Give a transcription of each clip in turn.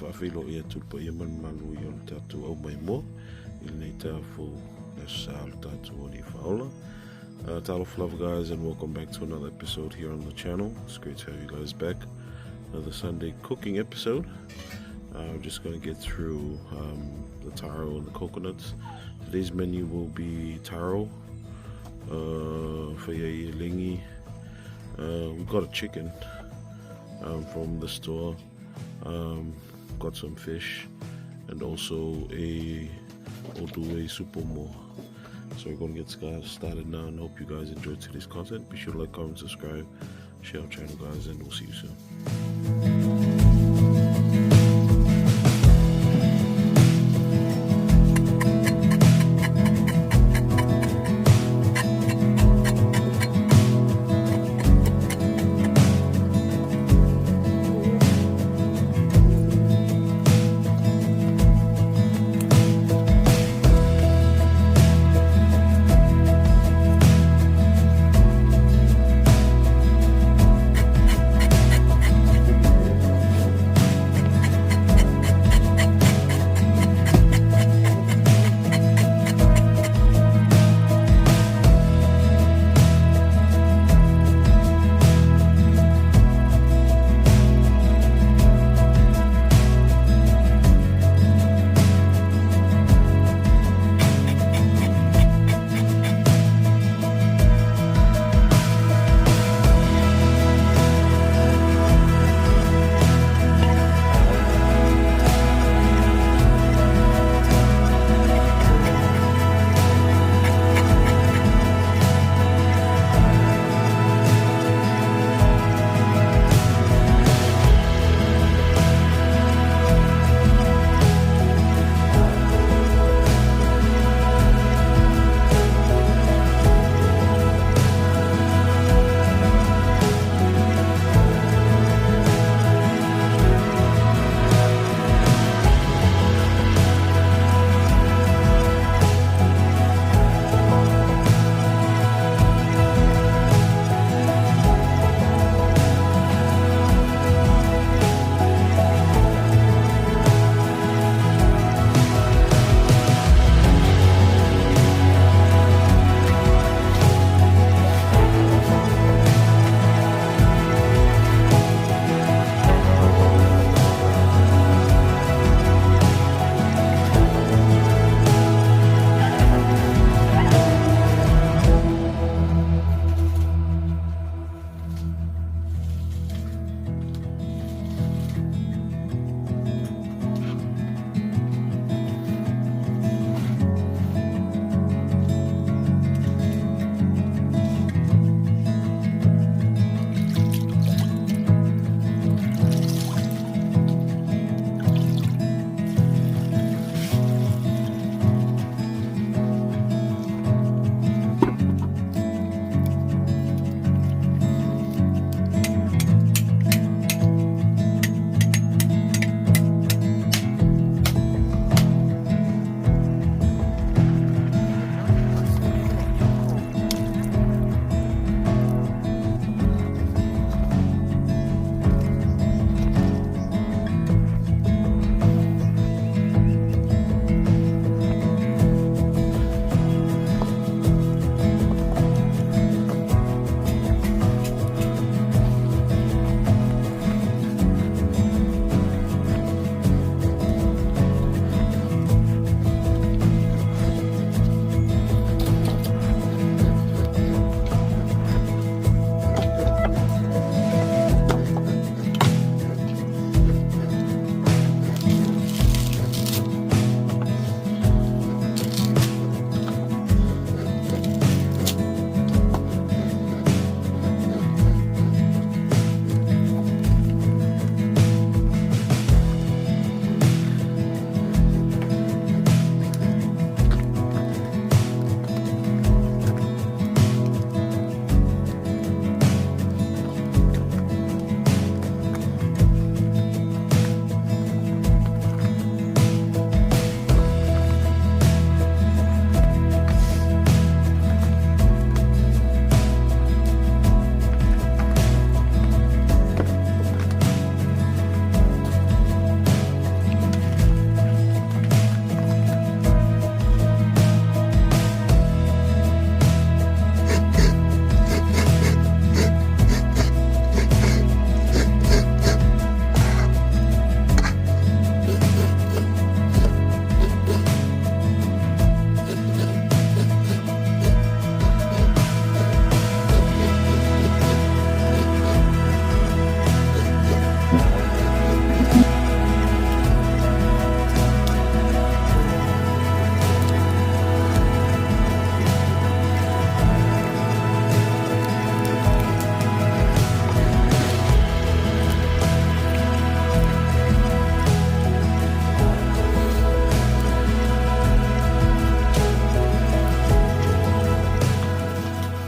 whawhilo ia tupa ia malu i o tātou au mai mua. I nei tāwhu na sālu tātou o ni whaola. Talofa love guys, and welcome back to another episode here on the channel. It's great to have you guys back. Another Sunday cooking episode. We're just going to get through the taro and the coconuts. Today's menu will be taro, Fai'ai, Elegi. We got a chicken from the store. Got some fish and also a supomo. So we're going to get started now, and hope you guys enjoyed today's content. Be sure to like, comment, subscribe, share our channel guys, and we'll see you soon.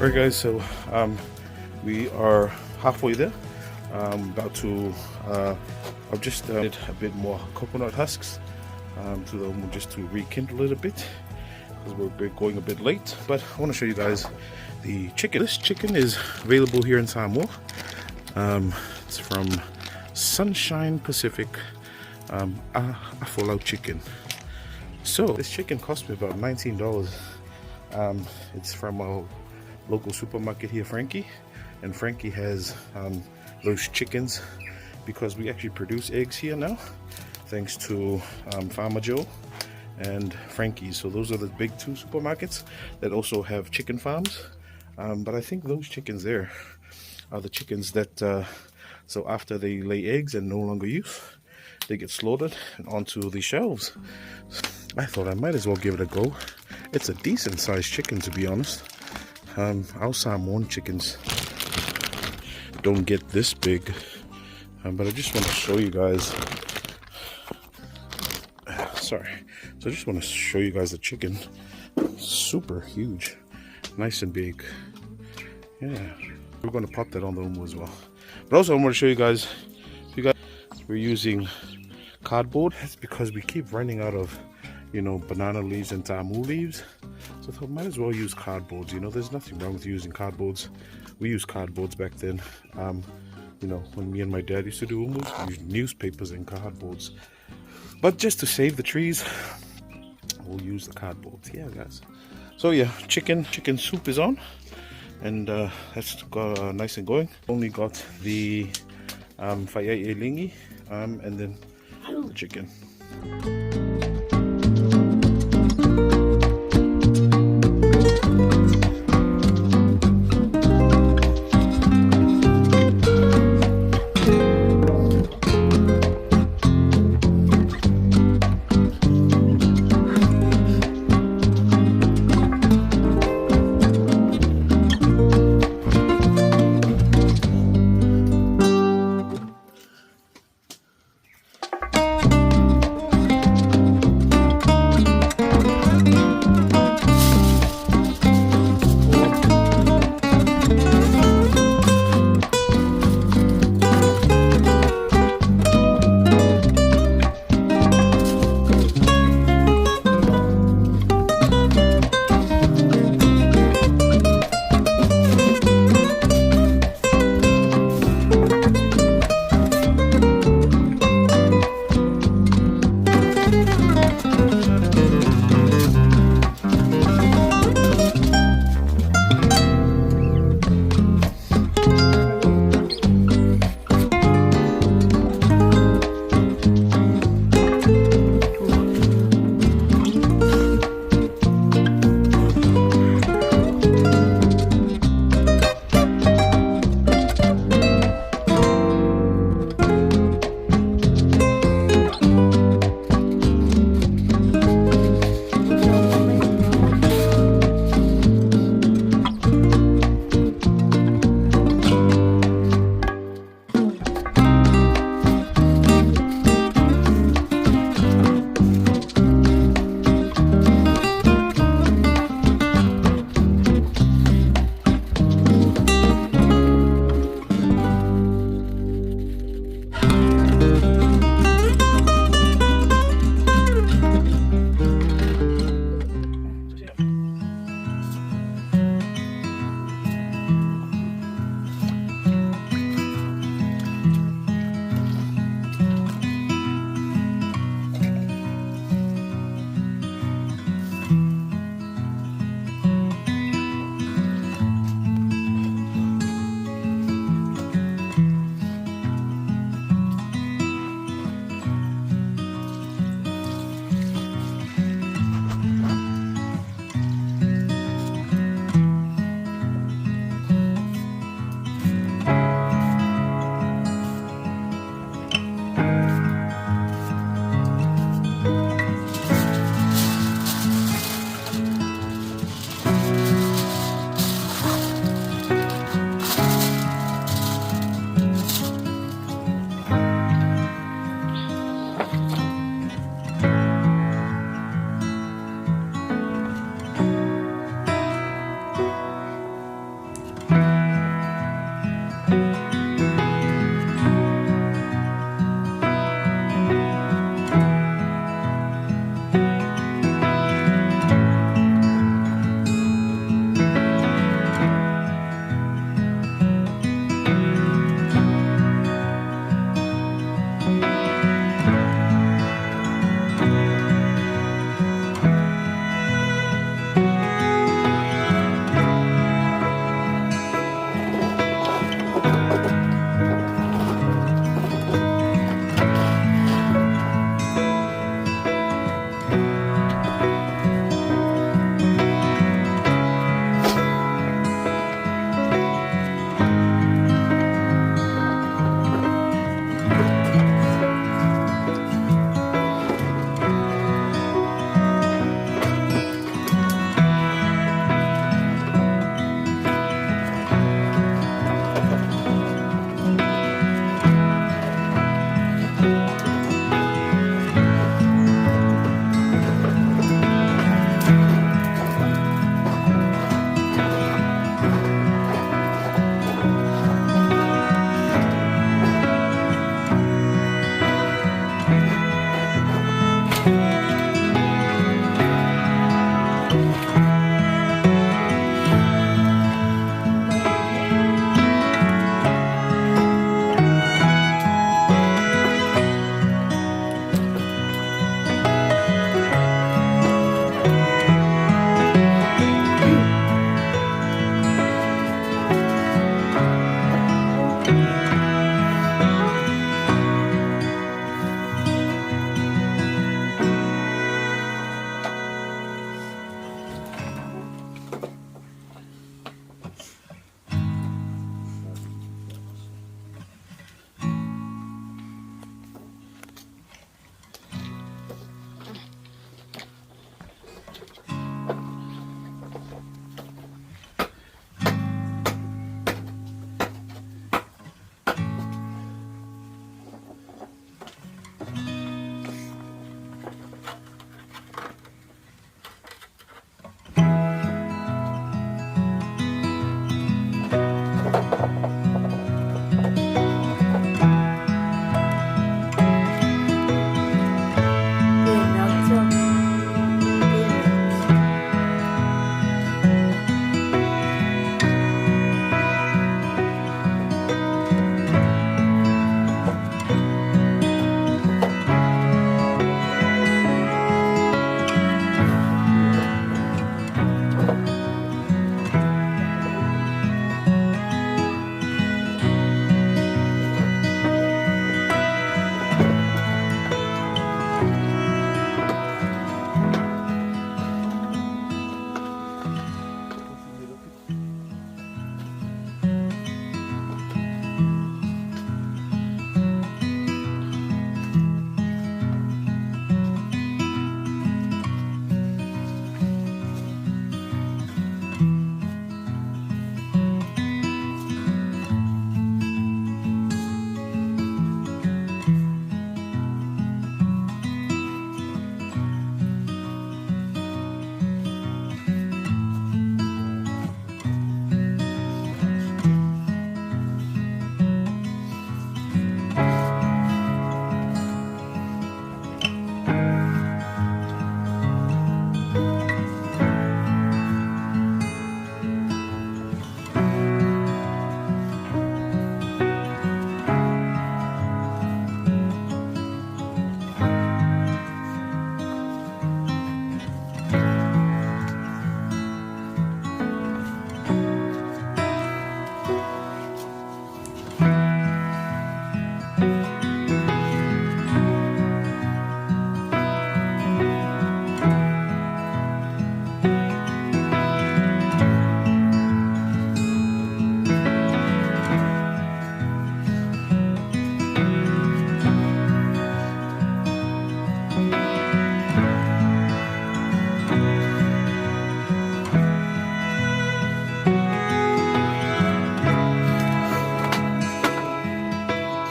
Alright guys, so we are halfway there. About to I've just added a bit more coconut husks to the oven just to rekindle it a bit, because we're going a bit late. But I want to show you guys the chicken. This chicken is available here in Samoa. It's from Sunshine Pacific, a full-out chicken. So this chicken cost me about $19. It's from a local supermarket here, Frankie, and Frankie has those chickens because we actually produce eggs here now, thanks to Farmer Joe and Frankie's. So those are the big two supermarkets that also have chicken farms. But I think those chickens there are the chickens that so after they lay eggs and no longer use, they get slaughtered and onto the shelves. I thought I might as well give it a go. It's a decent sized chicken, to be honest. Our Samoan chickens don't get this big, but I just want to show you guys. Sorry. So I just want to show you guys the chicken. Super huge, nice and big. Yeah, we're going to pop that on the umu as well. But also I want to show you guys, we're using cardboard. That's because we keep running out of, you know, banana leaves and tamu leaves. So I thought might as well use cardboards. You know, there's nothing wrong with using cardboards. We used cardboards back then. You know, when me and my dad used to do umus, we used newspapers and cardboards. But just to save the trees, we'll use the cardboards. Yeah, guys. So yeah, chicken soup is on, and that's got nice and going. Only got the Fai'ai Elegi, and then the chicken.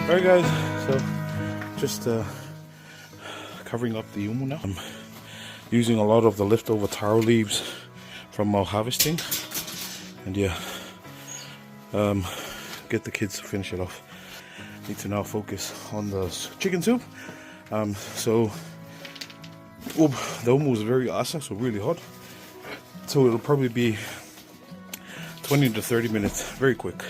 Alright guys, so just covering up the umu now. I'm using a lot of the leftover taro leaves from our harvesting, and yeah, get the kids to finish it off. Need to now focus on the chicken soup. So the umu is very asa, so really hot, so it'll probably be 20 to 30 minutes, very quick.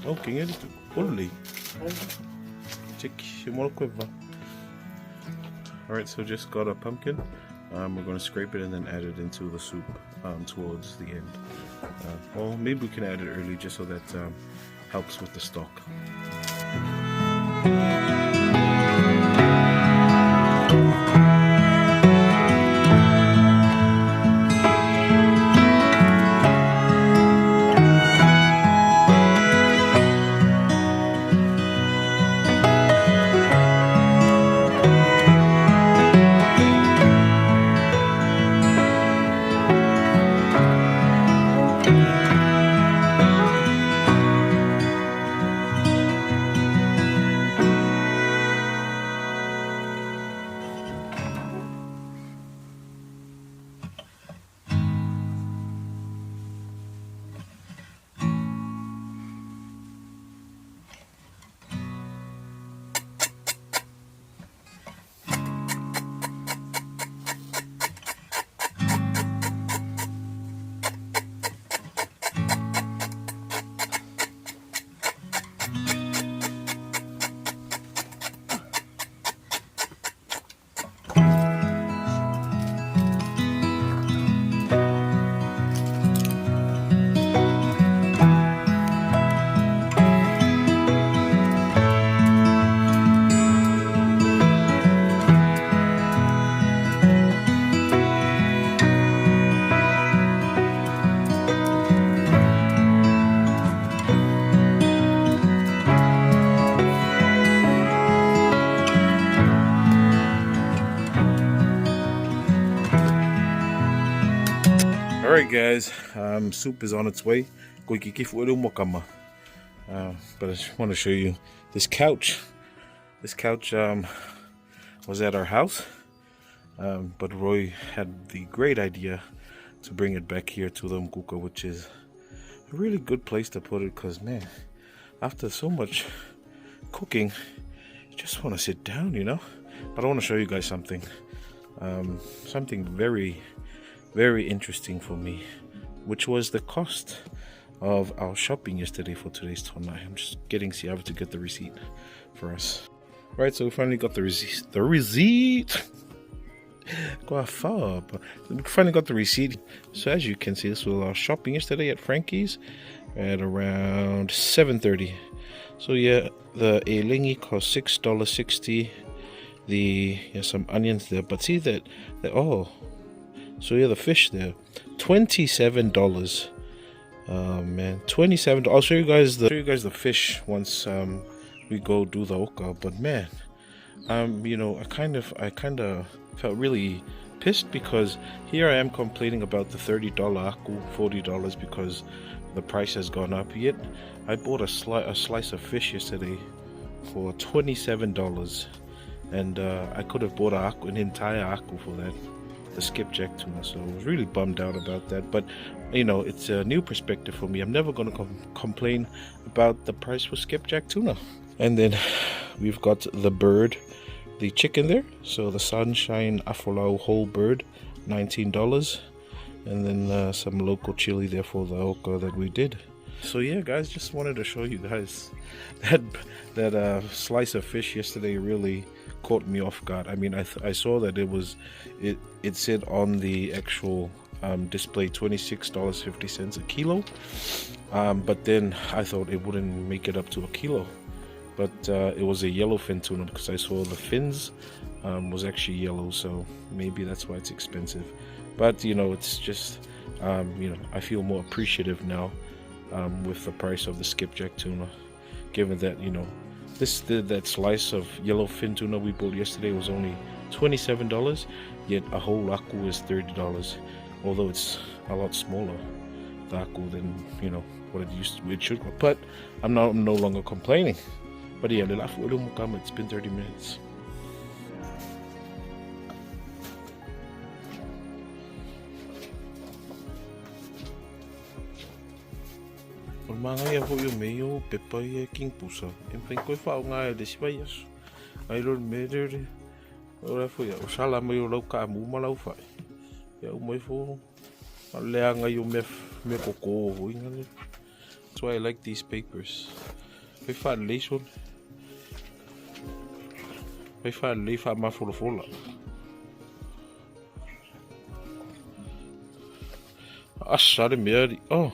Okay, only. Alright, so just got a pumpkin. We're going to scrape it and then add it into the soup towards the end. Or maybe we can add it early just so that helps with the stock. Alright guys, soup is on its way. But I just want to show you this couch. This couch was at our house, but Roy had the great idea to bring it back here to the Mkuka, which is a really good place to put it, because man, after so much cooking, you just want to sit down, you know. But I want to show you guys something, something very interesting for me, which was the cost of our shopping yesterday for today's tonight. I'm just getting Siava to get the receipt for us. Right, so we finally got the receipt. Go far, but we finally got the receipt. So as you can see, this was our shopping yesterday at Frankie's at around 7:30. So yeah, the Elegi cost $6.60. Some onions there, but see that oh. So yeah, the fish there, $27. Man, $27. I'll show you guys the fish once we go do the oka. But man, you know, I kind of felt really pissed, because here I am complaining about the $30 aku, $40 because the price has gone up. Yet I bought a slice of fish yesterday for $27, and I could have bought an entire aku for that. The skipjack tuna, so I was really bummed out about that. But you know, it's a new perspective for me. I'm never going to complain about the price for skipjack tuna. And then we've got the bird, the chicken there. So the sunshine afolau whole bird, $19, and then some local chili there for the oka that we did. So yeah guys, just wanted to show you guys that slice of fish yesterday really caught me off guard. I mean, I saw that it said on the actual display $26.50 a kilo, but then I thought it wouldn't make it up to a kilo, but it was a yellowfin tuna, because I saw the fins was actually yellow, so maybe that's why it's expensive. But you know, it's just you know, I feel more appreciative now with the price of the skipjack tuna, given that, you know, that slice of yellowfin tuna we bought yesterday was only $27, yet a whole aku is $30. although it's a lot smaller taku than what it should grow. But I'm no longer complaining. But yeah, it's been 30 minutes. Mga ya po yung mayo pepaya king pusa. Empeng ko fa nga de sibaias. Ai ron meder. Ora foi o sala mai o lau ka mu malau fa. Ya o mai fo. Lea nga yo me koko ho ingale. That's why I like these papers. Vai fa leison. Vai fa le fa ma fola. Asare meri. Oh.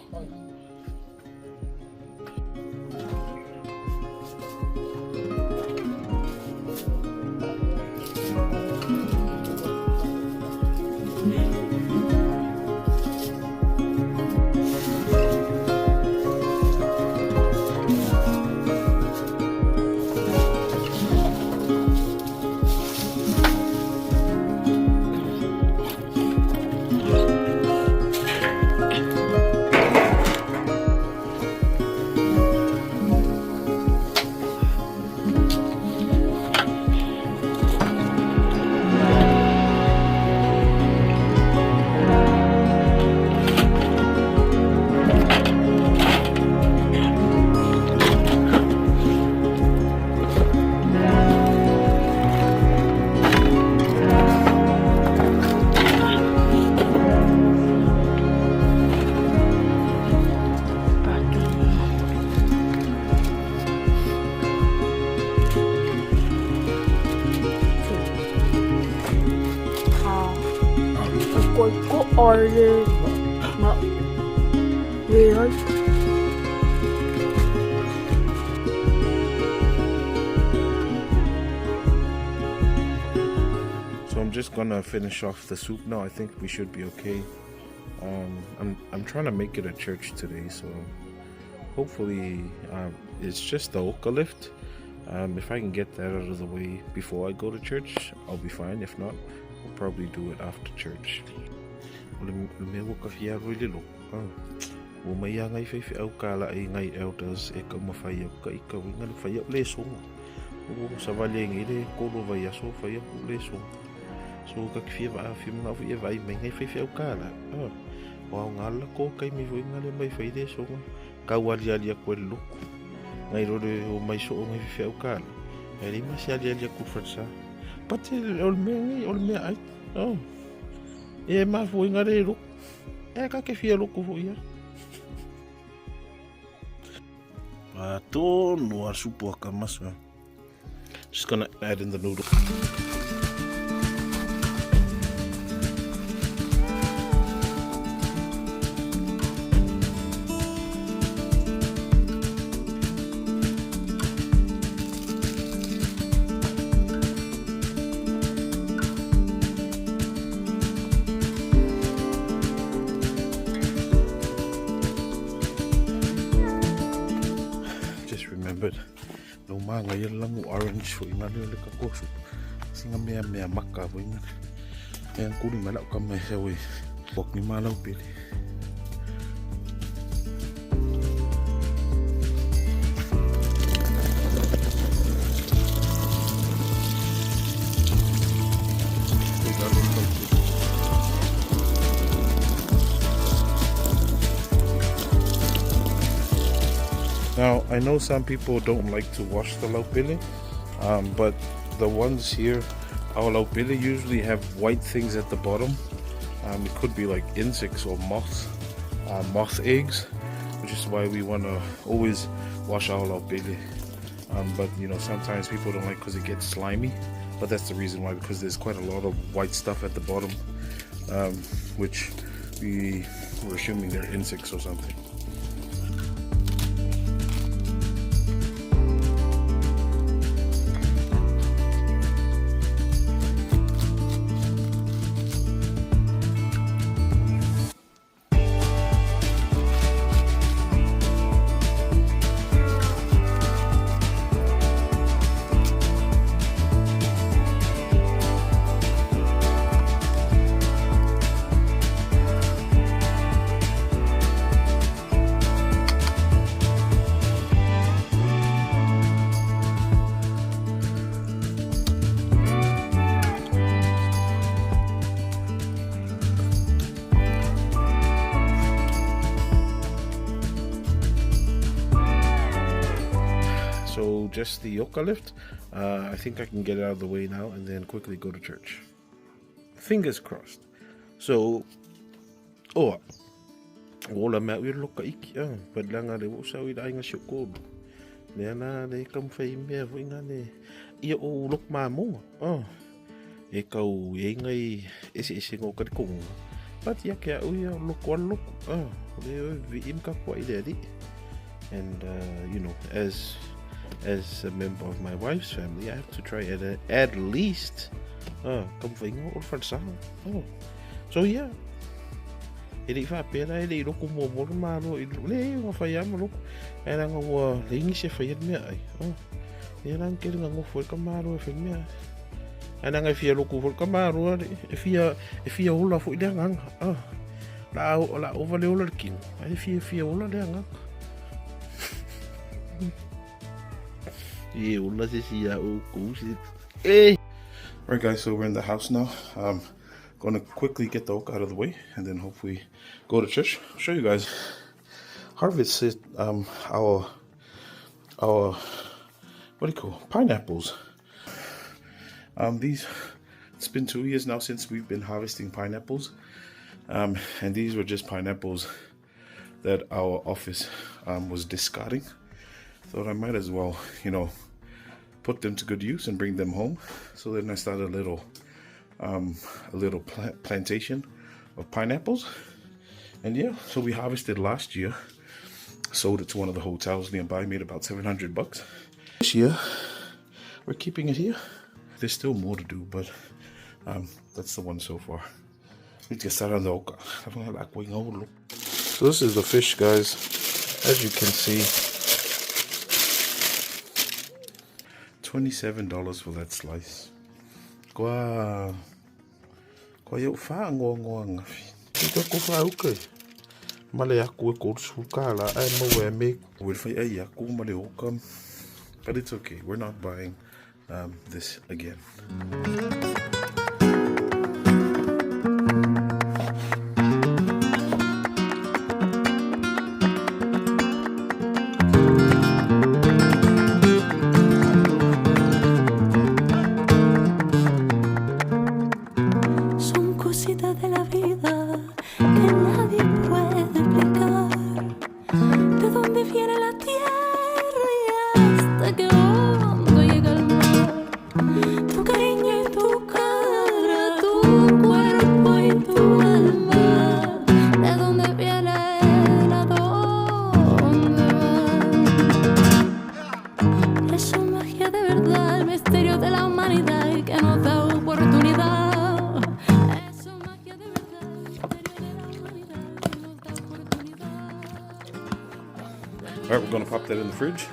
So I'm just gonna finish off the soup now. I think we should be okay. I'm trying to make it a church today, so hopefully it's just the oka lift. If I can get that out of the way before I go to church, I'll be fine. If not, we'll probably do it after church. O mai a ngai whaiwhi au kāla e ngai elders e ka mawhai au ka ika winga le whai au le songa. O sa wale ngi le kolo vai aso whai au le songa. So ka ki whia a whia mga whi e vai mai ngai whaiwhi au kāla. O au ngala ko kai mi winga le mai whai le songa. Ka wali ali a koe luku. Ngai rore o mai so o ngai whaiwhi au kāla. E li masi ali ali a kufransa. Pate ol mea ai. E ma winga le luku. E ka ke whia luku hui ya. No supu akamasa. Just gonna add in the noodle. Remembered no manga yan lang orange so imali le ka kosu singa mea maka bo ina en kuri mala ka mai sewe bok ni malau pili Now, I know some people don't like to wash the laupili, but the ones here, our laupili usually have white things at the bottom. It could be like insects or moths, moth eggs, which is why we want to always wash our laupili. But sometimes people don't like because it gets slimy, but that's the reason why, because there's quite a lot of white stuff at the bottom, which we're assuming they're insects or something. just the oka left. I think I can get it out of the way now and then quickly go to church. Fingers crossed. So, ola mea ui loka iki, but langa le wosa ui la inga siokolu. Le ana le kam whai mea vo inga le ia o lok maa monga. E kau e ngai ese ngō kari konga. But ia kia ui a loko an loko. Le oi vi imka kua i le adi. And, you know, as a member of my wife's family, I have to try at least come whainga o whansaha. So yeah, e rei whapera e rei loko mō maro i le ngā whai ama loko e ranga ua leingi se whai at mea ai. E ranga kere ngā ngofo e ka maro e whai mea e ranga e fia loko fo ka maro e fia ola fo i le nganga. La ova le ola le kino e fia ola le nganga. Alright guys, so we're in the house now. Gonna quickly get the oak out of the way and then hopefully go to church. I'll show you guys. Harvested our what do you call pineapples. It's been 2 years now since we've been harvesting pineapples. And these were just pineapples that our office was discarding. Thought I might as well, you know, put them to good use and bring them home. So then I started a little plantation of pineapples. And yeah, so we harvested last year, sold it to one of the hotels nearby, made about $700. This year, we're keeping it here. There's still more to do, but that's the one so far. Need to start on the oka. So this is the fish, guys. As you can see, $27 for that slice. Kwa yo fa ngo ngafi. Ito ko fa uke. Male yaku e ko sukala ai mo we make with faiai yaku male okam. But it's okay. We're not buying this again. Alright, we're going to pop that in the fridge.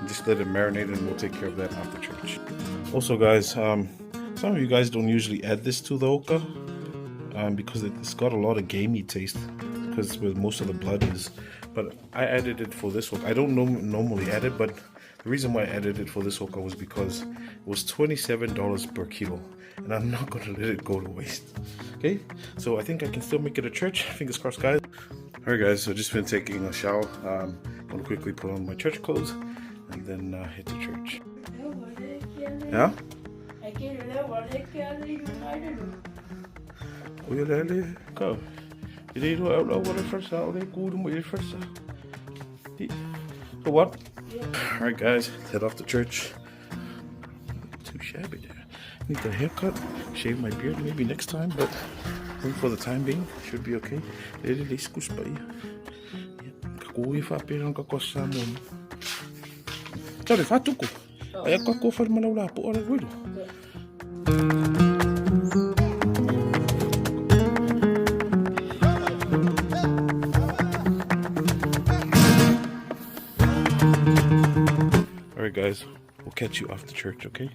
Just let it marinate and we'll take care of that after church. Also guys, some of you guys don't usually add this to the oka because it's got a lot of gamey taste because it's where most of the blood is. But I added it for this oka. I don't normally add it, but the reason why I added it for this oka was because it was $27 per kilo. And I'm not going to let it go to waste. Okay, so I think I can still make it a church. Fingers crossed, guys. Alright guys, so just been taking a shower. I'm going to quickly put on my church clothes and then hit the church. Yeah? Go. So what? Alright guys, head off to church. Too shabby there. Need a haircut, shave my beard maybe next time, but I think for the time being, should be okay. Alright guys, we'll catch you after church, okay?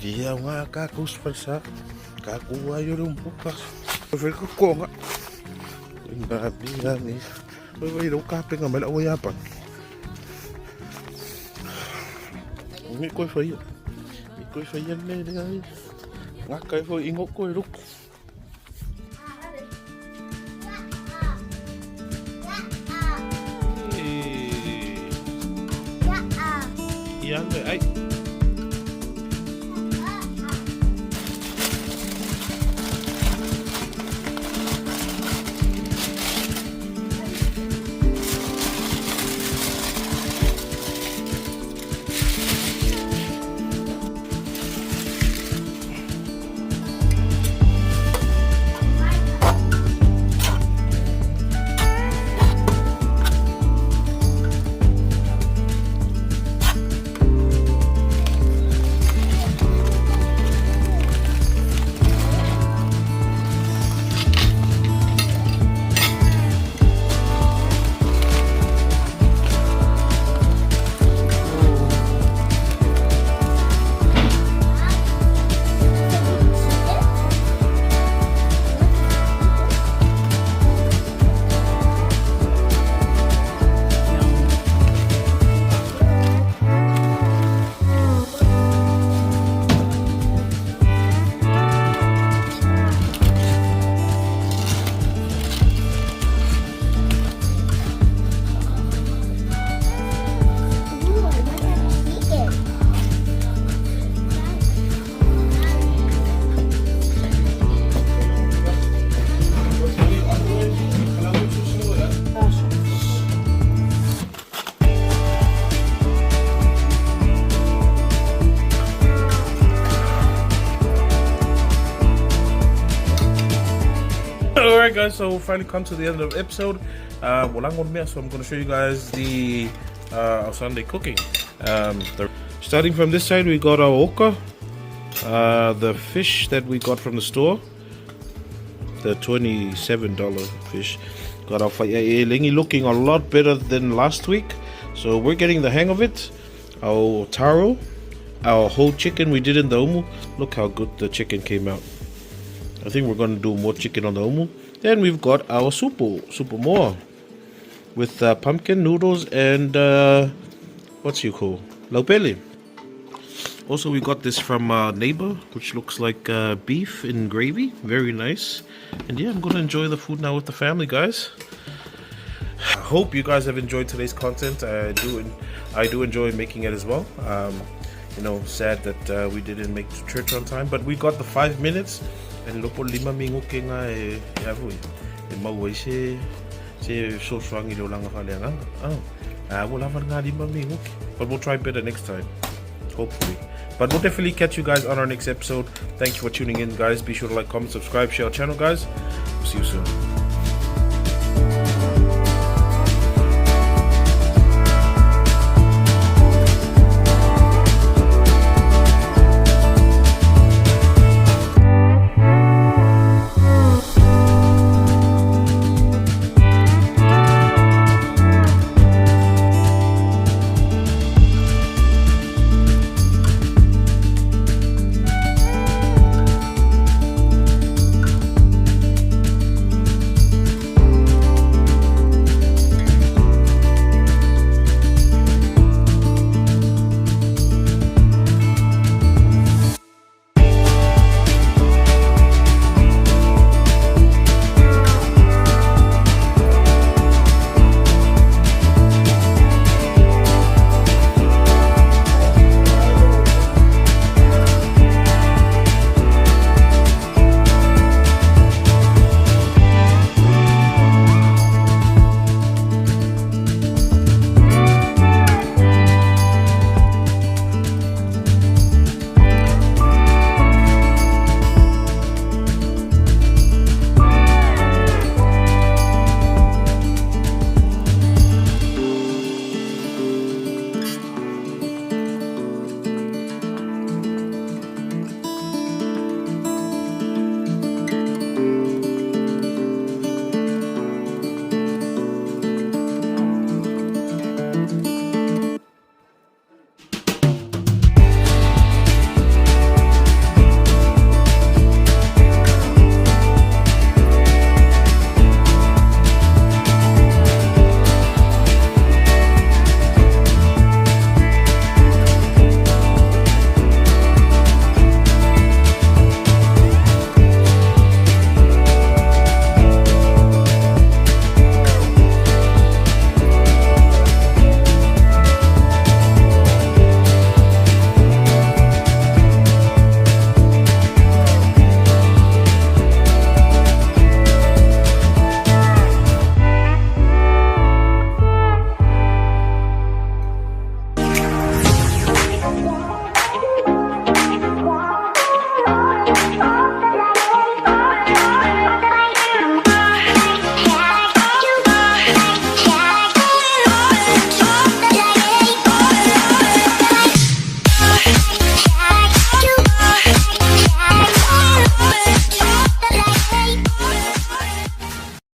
Dia nga kakus palsa. Kakuha yun yung bukas. Pwede ko ko nga. Grabe yan eh. Pwede daw kape nga malawa yapan. Hindi ko faiai. Hindi ko faiai yan eh. Nga kayo po ingok ko eh. Yan eh. Ay. Alright guys, so we finally come to the end of the episode. So I'm going to show you guys the our Sunday cooking. Starting from this side, we got our oka, the fish that we got from the store, the $27 fish. Got our faiai Elegi, looking a lot better than last week, so we're getting the hang of it. Our taro, our whole chicken we did in the omu. Look how good the chicken came out. I think we're going to do more chicken on the omu. Then we've got our supu more with pumpkin noodles and what's you call laupele. Also, we got this from neighbor, which looks like beef in gravy. Very nice. And yeah, I'm going to enjoy the food now with the family, guys. I hope you guys have enjoyed today's content. I do enjoy making it as well. You know, sad that we didn't make the church on time, but we got the 5 minutes. And lopo 5 minggu ke nga e avui e mau se so swang ilo lang ka lenga wala van nga 5 minggu, but we'll try better next time, hopefully. But we'll definitely catch you guys on our next episode. Thank you for tuning in, guys. Be sure to like, comment, subscribe, share our channel, guys. See you soon.